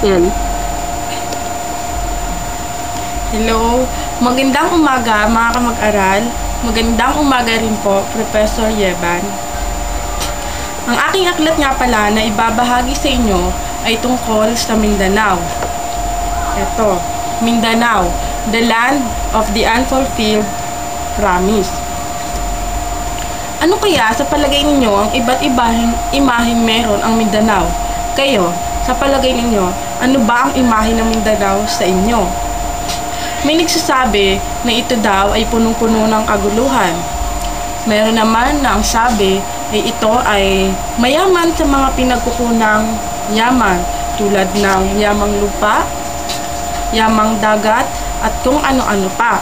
Yan. Hello, magandang umaga mga kamag-aral. Magandang umaga rin po, Professor Yeban. Ang aking aklat nga pala na ibabahagi sa inyo ay tungkol sa Mindanao. Ito, Mindanao, the land of the unfulfilled promise. Ano kaya sa palagay ninyo ang iba't ibang imaheng meron ang Mindanao? Kayo, sa palagay ninyo, ano ba ang imahe ng Mindanao sa inyo? May nagsasabi na ito daw ay punong-puno ng kaguluhan. Meron naman na ang sabi ay ito ay mayaman sa mga pinagkukunang yaman tulad ng yamang lupa, yamang dagat at kung ano-ano pa.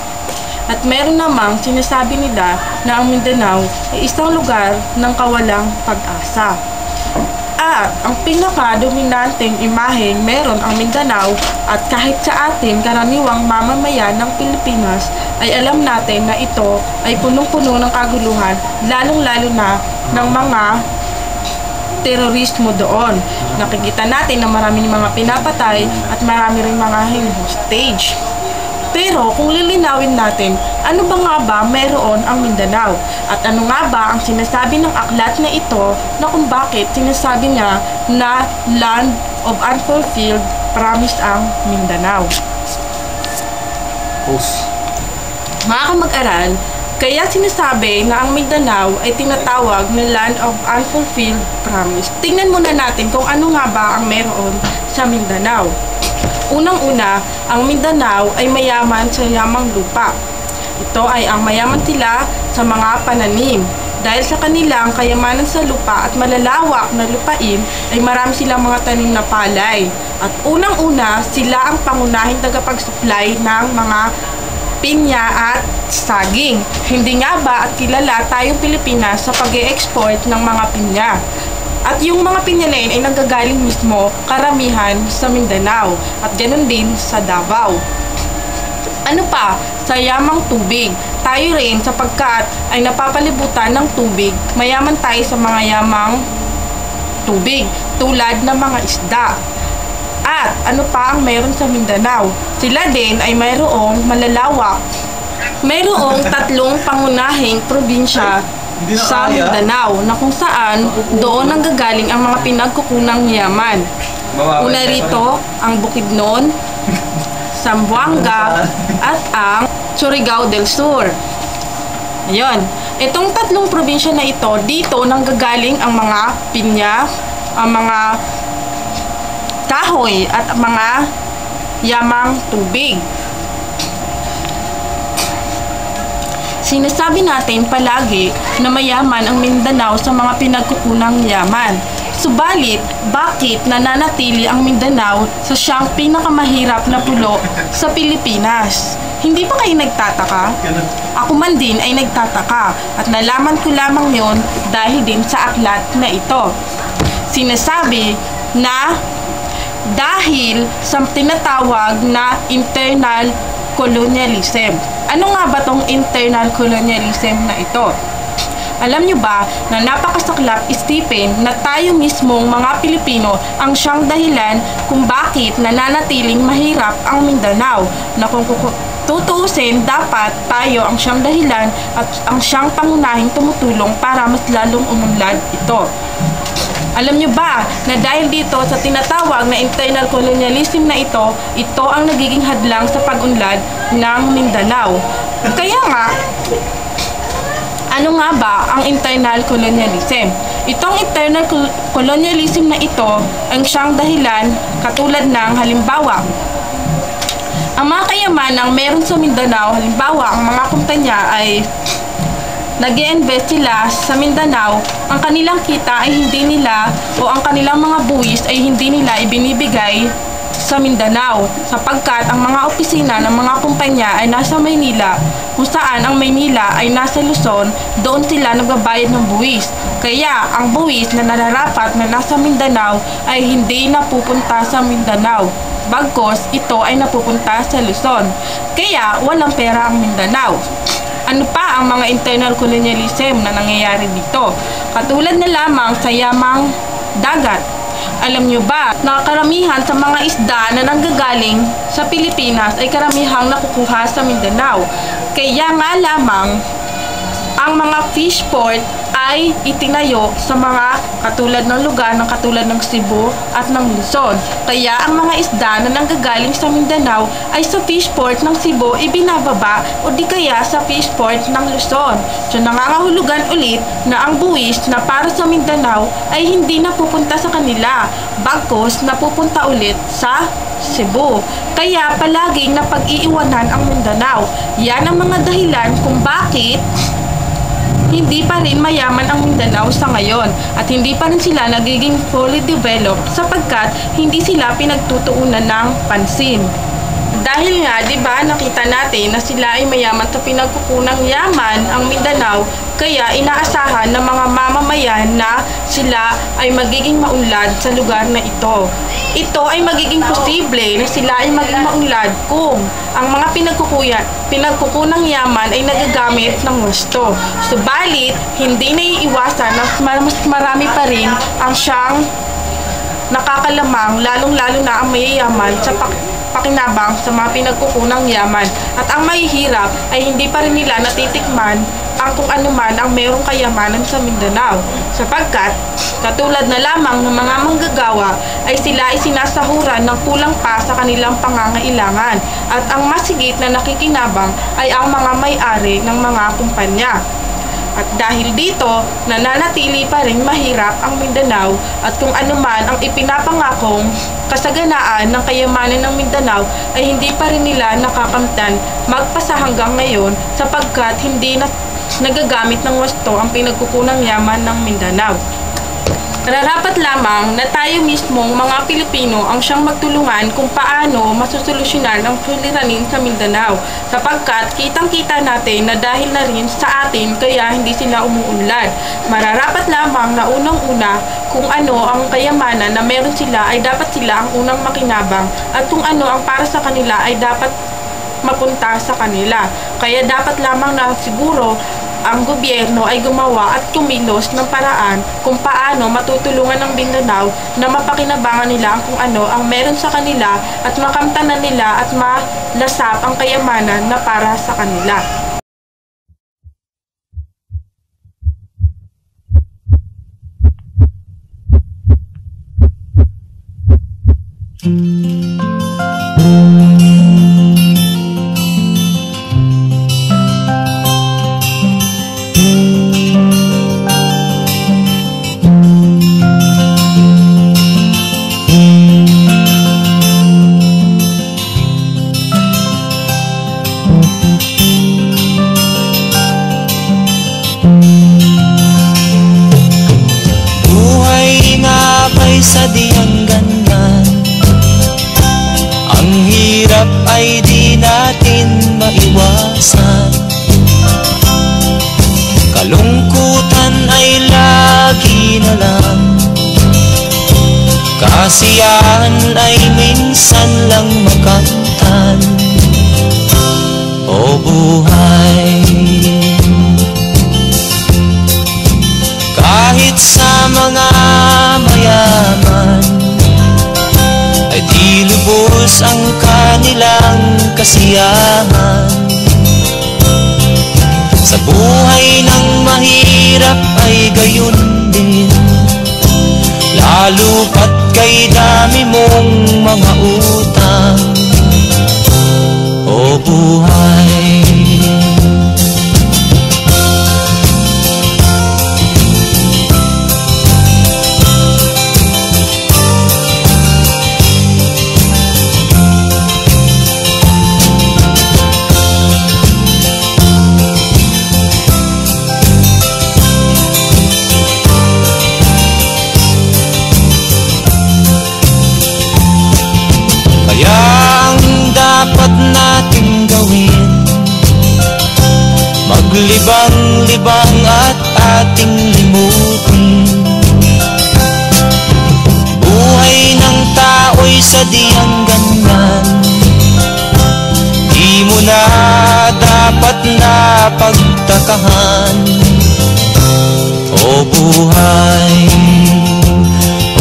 At meron namang sinasabi nila na ang Mindanao ay isang lugar ng kawalang pag-asa. At ang pinaka-dominanteng imaheng meron ang Mindanao at kahit sa atin karaniwang mamamayan ng Pilipinas ay alam natin na ito ay punong-puno ng kaguluhan lalong-lalo na ng mga terorismo doon. Nakikita natin na maraming mga pinapatay at marami ring mga hostage. Pero kung lilinawin natin, ano ba nga ba meron ang Mindanao? At ano nga ba ang sinasabi ng aklat na ito na kung bakit sinasabi niya na land of unfulfilled promise ang Mindanao? Mga kamag-aral, kaya sinasabi na ang Mindanao ay tinatawag na land of unfulfilled promise. Tingnan muna natin kung ano nga ba ang meron sa Mindanao. Unang-una, ang Mindanao ay mayaman sa yamang lupa. Ito ay ang mayaman sila sa mga pananim. Dahil sa kanilang kayamanan sa lupa at malalawak na lupain, ay marami silang mga tanim na palay. At unang-una, sila ang pangunahing tagapag-supply ng mga pinya at saging. Hindi nga ba at kilala tayong Pilipinas sa pag-e-export ng mga pinya? At yung mga pinya na yun ay nanggagaling mismo karamihan sa Mindanao at ganoon din sa Davao. Ano pa? Sa yamang tubig. Tayo rin sapagkat ay napapalibutan ng tubig, mayaman tayo sa mga yamang tubig tulad ng mga isda. At ano pa ang mayroon sa Mindanao? Sila din ay mayroong malalawak. Mayroong 3 pangunahing probinsya sa Mindanao na kung saan doon nanggagaling ang mga pinagkukunang yaman. Una rito ang Bukidnon, Zamboanga at ang Surigao del Sur. Ayun. Itong 3 probinsya na ito, dito nanggagaling ang mga pinya, ang mga kahoy at mga yamang tubig. Sinasabi natin palagi na mayaman ang Mindanao sa mga pinagkukunang yaman. Subalit, bakit nananatili ang Mindanao sa siyang pinakamahirap na pulo sa Pilipinas? Hindi ba kayo nagtataka? Ako man din ay nagtataka at nalaman ko lamang yon dahil din sa aklat na ito. Sinasabi na dahil sa tinatawag na internal colonialism. Ano nga ba tong internal colonialism na ito? Alam nyo ba na napakasaklap isipin na tayo mismong mga Pilipino ang siyang dahilan kung bakit nananatiling mahirap ang Mindanao, na kung tutuusin dapat tayo ang siyang dahilan at ang siyang pangunahing tumutulong para mas lalong umunlad ito. Alam nyo ba na dahil dito sa tinatawag na internal colonialism na ito ang nagiging hadlang sa pag-unlad ng Mindanao. Kaya nga, ano nga ba ang internal colonialism? Itong internal colonialism na ito ang siyang dahilan katulad ng halimbawa, ang mga kayamanang meron sa Mindanao, halimbawa ang mga kumpanya ay nag-i-invest sila sa Mindanao, ang kanilang kita ay hindi nila o ang kanilang mga buwis ay hindi nila ibinibigay sa Mindanao sapagkat ang mga opisina ng mga kumpanya ay nasa Maynila, kung saan ang Maynila ay nasa Luzon, doon sila nagbabayad ng buwis. Kaya ang buwis na nararapat na nasa Mindanao ay hindi napupunta sa Mindanao, bagkos ito ay napupunta sa Luzon. Kaya walang pera ang Mindanao. Ano pa ang mga internal colonialism na nangyayari dito? Katulad na lamang sa yamang dagat. Alam nyo ba na karamihan sa mga isda na nanggagaling sa Pilipinas ay karamihang nakukuha sa Mindanao? Kaya nga lamang ang mga fish port ay itinayo sa mga katulad ng lugar ng katulad ng Cebu at ng Luzon. Kaya ang mga isda na nanggagaling sa Mindanao ay sa fish port ng Cebu ibinababa o di kaya sa fish port ng Luzon. So nangangahulugan ulit na ang buwis na para sa Mindanao ay hindi na pupunta sa kanila, bagkus napupunta ulit sa Cebu. Kaya palaging napag-iiwanan ang Mindanao. Yan ang mga dahilan kung bakit hindi pa rin mayaman ang Mindanao sa ngayon at hindi pa rin sila nagiging fully developed sapagkat hindi sila pinagtutuunan ng pansin. Dahil nga, di ba, nakita natin na sila ay mayaman sa pinagkukunang yaman ang Mindanao, kaya inaasahan ng mga mamamayan na sila ay magiging maunlad sa lugar na ito. Ito ay magiging posible na sila ay maging maunlad kung ang mga pinagkukunang yaman ay nagagamit ng husto. Subalit, hindi naiiwasan na mas marami pa rin ang siyang nakakalamang, lalong-lalo na ang mayayaman sa pakinabang sa mga pinagkukunang yaman. At ang mahihirap ay hindi pa rin nila natitikman ang kung ano man ang mayroong kayamanan sa Mindanao. Sapagkat, katulad na lamang ng mga manggagawa, ay sila ay sinasahuran ng kulang pa sa kanilang pangangailangan. At ang masigit na nakikinabang ay ang mga may-ari ng mga kumpanya. At dahil dito, nananatili pa rin mahirap ang Mindanao at kung ano man ang ipinapangakong kasaganaan ng kayamanan ng Mindanao ay hindi pa rin nila nakakamtan magpasa hanggang ngayon sapagkat hindi na nagagamit ng wasto ang pinagkukunang yaman ng Mindanao. Nararapat lamang na tayo mismong mga Pilipino ang siyang magtulungan kung paano masusolusyonan ang suliranin sa Mindanao sapagkat kitang-kita natin na dahil na rin sa atin kaya hindi sila umuunlad. Mararapat lamang na unang-una kung ano ang kayamanan na meron sila ay dapat sila ang unang makinabang at kung ano ang para sa kanila ay dapat mapunta sa kanila. Kaya dapat lamang na siguro ang gobyerno ay gumawa at kumilos ng paraan kung paano matutulungan ng Mindanao na mapakinabangan nila ang kung ano ang meron sa kanila at makamtanan nila at malasap ang kayamanan na para sa kanila. Sadyang ganyan, ang hirap ay di natin maiwasan. Kalungkutan ay lagi na lang, kasiyahan ay minsan lang makamtan. O buhay, kahit sa mga mayaman ay di lubos ang kanilang kasiyahan. Sa buhay ng mahirap ay gayon din, lalo pat kay dami mong mga utang. O buhay, dapat nating gawin, maglibang-libang at ating limutin. Buhay ng tao'y sadyang ganyan, di mo na dapat na pagtakahan. O buhay,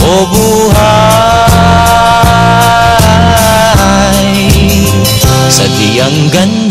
o buhay sadyang ganyan.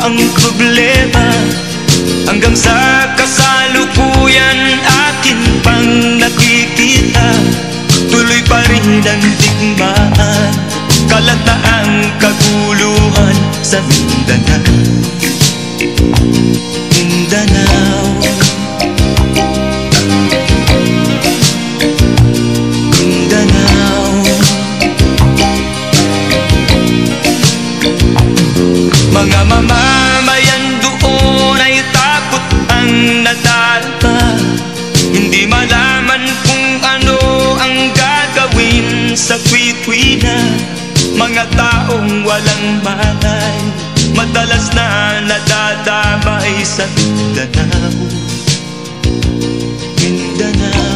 Ang problema hanggang sa kasalukuyan akin pang nakikita, tuloy pa rin ang digmaan, kalataang kaguluhan sa Mindanao. Mindanao, Mindanao. Mga mamamayan doon ay takot ang nadarama, hindi malaman kung ano ang gagawin sa kwit-kwina. Mga taong walang malay, madalas na nadadamay sa Mindanao. Mindanao.